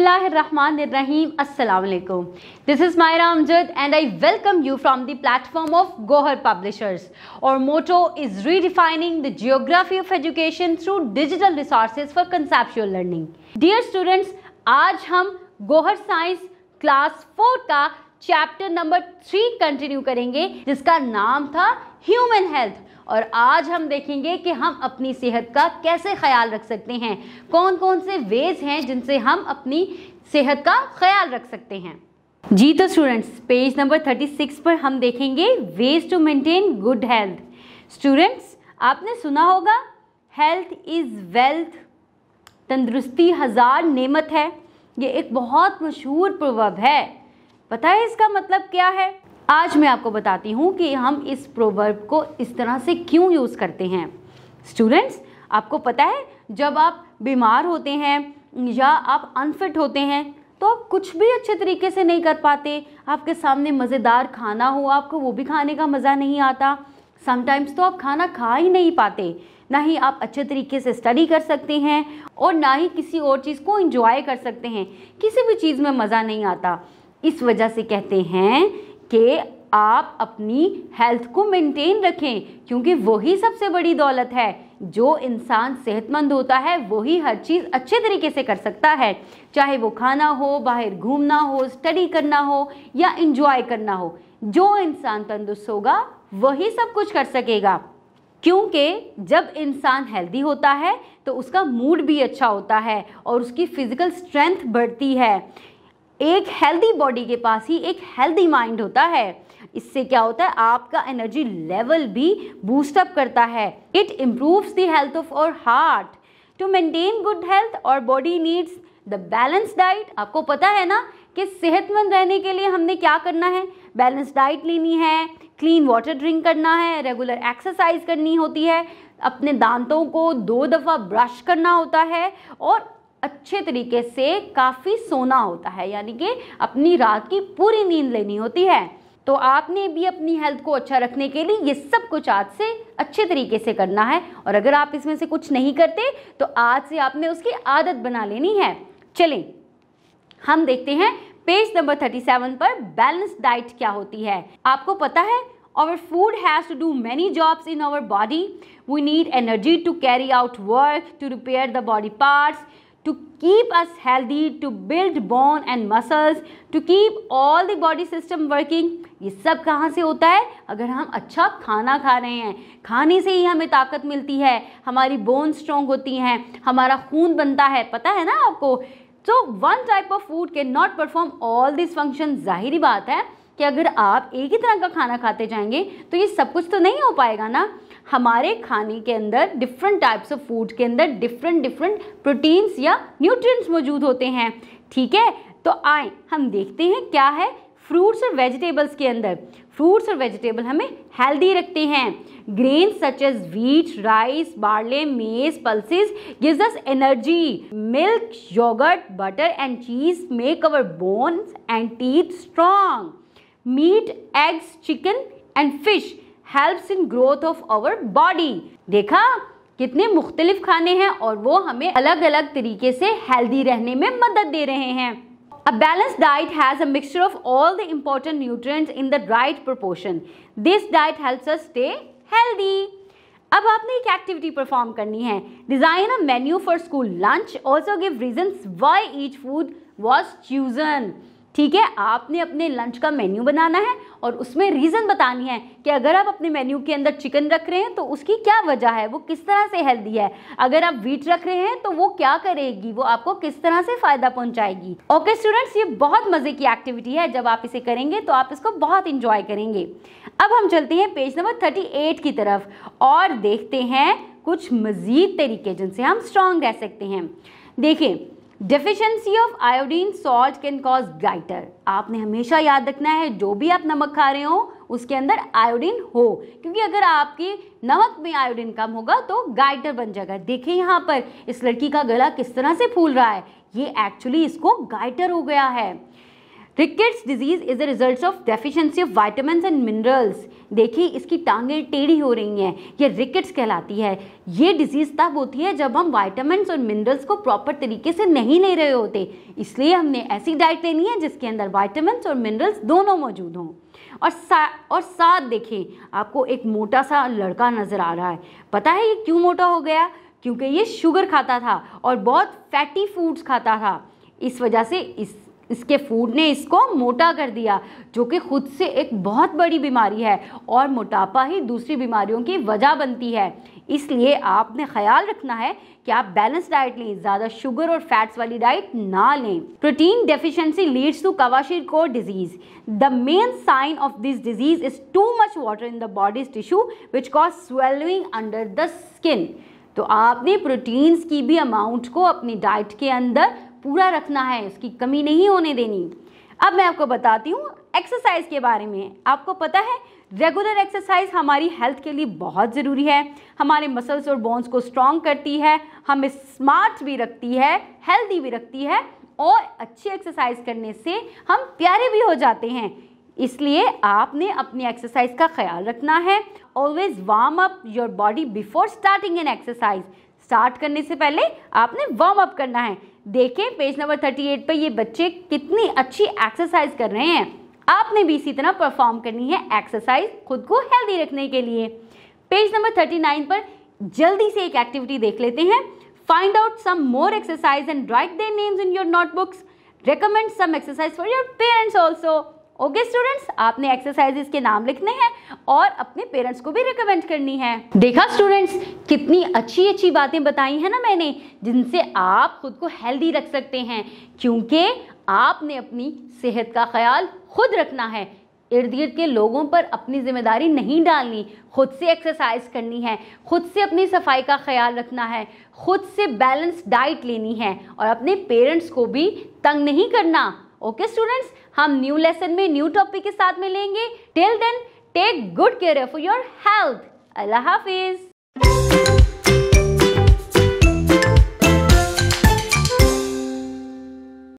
Bismillahirrahmanirrahim. Assalamu alaikum. This is Myra Amjad and I welcome you from the platform of Gohar Publishers. Our motto is redefining the geography of education through digital resources for conceptual learning. Dear students, आज हम Gohar science class 4 का chapter number 3 continue करेंगे जिसका नाम था human health. और आज हम देखेंगे कि हम अपनी सेहत का कैसे ख्याल रख सकते हैं, कौन कौन से वेज हैं जिनसे हम अपनी सेहत का ख्याल रख सकते हैं। जी तो स्टूडेंट्स, पेज नंबर 36 पर हम देखेंगे ways to maintain good health. Students, आपने सुना होगा हेल्थ इज़ वेल्थ, तंदुरुस्ती हजार नेमत है। ये एक बहुत मशहूर प्रोवर्ब है। पता है इसका मतलब क्या है? आज मैं आपको बताती हूँ कि हम इस प्रोवर्ब को इस तरह से क्यों यूज़ करते हैं। स्टूडेंट्स, आपको पता है जब आप बीमार होते हैं या आप अनफिट होते हैं तो आप कुछ भी अच्छे तरीके से नहीं कर पाते। आपके सामने मज़ेदार खाना हो, आपको वो भी खाने का मज़ा नहीं आता। समटाइम्स तो आप खाना खा ही नहीं पाते, ना ही आप अच्छे तरीके से स्टडी कर सकते हैं और ना ही किसी और चीज़ को एंजॉय कर सकते हैं। किसी भी चीज़ में मज़ा नहीं आता। इस वजह से कहते हैं कि आप अपनी हेल्थ को मेंटेन रखें, क्योंकि वही सबसे बड़ी दौलत है। जो इंसान सेहतमंद होता है वही हर चीज़ अच्छे तरीके से कर सकता है, चाहे वो खाना हो, बाहर घूमना हो, स्टडी करना हो या एंजॉय करना हो। जो इंसान तंदुरुस्त होगा वही सब कुछ कर सकेगा, क्योंकि जब इंसान हेल्दी होता है तो उसका मूड भी अच्छा होता है और उसकी फिजिकल स्ट्रेंथ बढ़ती है। एक हेल्दी बॉडी के पास ही एक हेल्दी माइंड होता है। इससे क्या होता है, आपका एनर्जी लेवल भी बूस्ट अप करता है। It improves the health of our heart. To maintain good health our body needs the balance diet. आपको पता है ना कि सेहतमंद रहने के लिए हमने क्या करना है? बैलेंस डाइट लेनी है, क्लीन वाटर ड्रिंक करना है, रेगुलर एक्सरसाइज करनी होती है, अपने दांतों को 2 दफ़ा ब्रश करना होता है और अच्छे तरीके से काफ़ी सोना होता है, यानी कि अपनी रात की पूरी नींद लेनी होती है। तो आपने भी अपनी हेल्थ को अच्छा रखने के लिए ये सब कुछ आज से अच्छे तरीके से करना है। और अगर आप इसमें से कुछ नहीं करते तो आज से आपने उसकी आदत बना लेनी है। चलें हम देखते हैं पेज नंबर 37 पर बैलेंस डाइट क्या होती है। आपको पता है our food has to do many jobs in our body. We need energy to carry out work, to repair the body parts, to keep us healthy, to build bone and muscles, to keep all the body system working. ये सब कहाँ से होता है? अगर हम अच्छा खाना खा रहे हैं, खाने से ही हमें ताकत मिलती है, हमारी बोन स्ट्रॉन्ग होती हैं, हमारा खून बनता है। पता है ना आपको? So one type of food cannot perform all these functions. जाहिर बात है कि अगर आप एक ही तरह का खाना खाते जाएंगे तो ये सब कुछ तो नहीं हो पाएगा ना। हमारे खाने के अंदर डिफरेंट टाइप्स ऑफ फूड के अंदर डिफरेंट प्रोटीन्स या न्यूट्रिएंट्स मौजूद होते हैं। ठीक है, तो आए हम देखते हैं क्या है फ्रूट्स और वेजिटेबल्स के अंदर। फ्रूट्स और वेजिटेबल हमें हेल्दी रखते हैं। Grains such as wheat, rice, barley, maize, pulses gives us energy. Milk, yogurt, butter and cheese make our bones and teeth strong. Meat, eggs, chicken and fish helps in growth of our body. देखा कितने मुख्तलिफ खाने हैं और वो हमें अलग अलग तरीके से हेल्दी रहने में मदद दे रहे हैं। A balanced diet has a mixture of all the important nutrients in the right proportion. This diet helps us stay healthy. अब आपने एक एक्टिविटी परफॉर्म करनी है। Design a menu for school lunch, also give reasons why each food was chosen. ठीक है, आपने अपने lunch का मेन्यू बनाना है और उसमें रीज़न बतानी है कि अगर आप अपने मेन्यू के अंदर चिकन रख रहे हैं तो उसकी क्या वजह है, वो किस तरह से हेल्दी है। अगर आप व्हीट रख रहे हैं तो वो क्या करेगी, वो आपको किस तरह से फ़ायदा पहुंचाएगी। ओके स्टूडेंट्स, ये बहुत मज़े की एक्टिविटी है। जब आप इसे करेंगे तो आप इसको बहुत इंजॉय करेंगे। अब हम चलते हैं पेज नंबर 38 की तरफ और देखते हैं कुछ मज़ीद तरीके जिनसे हम स्ट्रॉन्ग रह सकते हैं। देखें, deficiency of iodine salt can cause goitre. आपने हमेशा याद रखना है जो भी आप नमक खा रहे हो उसके अंदर आयोडीन हो, क्योंकि अगर आपकी नमक में आयोडीन कम होगा तो गाइटर बन जाएगा। देखिए यहाँ पर इस लड़की का गला किस तरह से फूल रहा है, ये एक्चुअली इसको गाइटर हो गया है। Rickets disease is the result of deficiency of vitamins and minerals. देखिए इसकी टांगें टेढ़ी हो रही हैं, ये रिकेट्स कहलाती है। ये डिजीज तब होती है जब हम विटामिन्स और मिनरल्स को प्रॉपर तरीके से नहीं ले रहे होते, इसलिए हमने ऐसी डाइट लेनी है जिसके अंदर विटामिन्स और मिनरल्स दोनों मौजूद हों। और साथ देखें, आपको एक मोटा सा लड़का नज़र आ रहा है। पता है ये क्यों मोटा हो गया? क्योंकि ये शुगर खाता था और बहुत फैटी फूड्स खाता था। इस वजह से इसके फूड ने इसको मोटा कर दिया, जो कि खुद से एक बहुत बड़ी बीमारी है और मोटापा ही दूसरी बीमारियों की वजह बनती है। इसलिए आपने ख्याल रखना है कि आप बैलेंस डाइट लें, ज़्यादा शुगर और फैट्स वाली डाइट ना लें। Protein deficiency leads to kwashiorkor disease. The main sign of this disease is too much water in the body's tissue which cause swelling under the skin. तो आपने proteins की भी अमाउंट को अपनी डाइट के अंदर पूरा रखना है, उसकी कमी नहीं होने देनी। अब मैं आपको बताती हूँ एक्सरसाइज के बारे में। आपको पता है रेगुलर एक्सरसाइज हमारी हेल्थ के लिए बहुत ज़रूरी है। हमारे मसल्स और बोन्स को स्ट्रॉन्ग करती है, हमें स्मार्ट भी रखती है, हेल्दी भी रखती है और अच्छी एक्सरसाइज करने से हम प्यारे भी हो जाते हैं। इसलिए आपने अपनी एक्सरसाइज का ख्याल रखना है। Always warm up your body before starting an exercise. Start करने से पहले आपने वार्म अप करना है। देखें पेज नंबर 38 पर ये बच्चे कितनी अच्छी एक्सरसाइज कर रहे हैं। आपने भी इसी तरह परफॉर्म करनी है एक्सरसाइज खुद को हेल्दी रखने के लिए। पेज नंबर 39 पर जल्दी से एक एक्टिविटी देख लेते हैं। Find out some more exercise and write their names in your notebooks. Recommend some exercise for your parents also. Okay students, आपने एक्सरसाइजेस के नाम लिखने हैं और अपने पेरेंट्स को भी रिकमेंड करनी है। देखा स्टूडेंट्स, कितनी अच्छी अच्छी बातें बताई हैं ना मैंने, जिनसे आप खुद को हेल्दी रख सकते हैं, क्योंकि आपने अपनी सेहत का ख्याल खुद रखना है। इर्द गिर्द के लोगों पर अपनी जिम्मेदारी नहीं डालनी, खुद से एक्सरसाइज करनी है, खुद से अपनी सफाई का ख्याल रखना है, खुद से बैलेंस डाइट लेनी है और अपने पेरेंट्स को भी तंग नहीं करना। ओके स्टूडेंट्स, हम न्यू लेसन में न्यू टॉपिक के साथ मिलेंगे। Till then take good care of your health. अल्लाह हाफिज।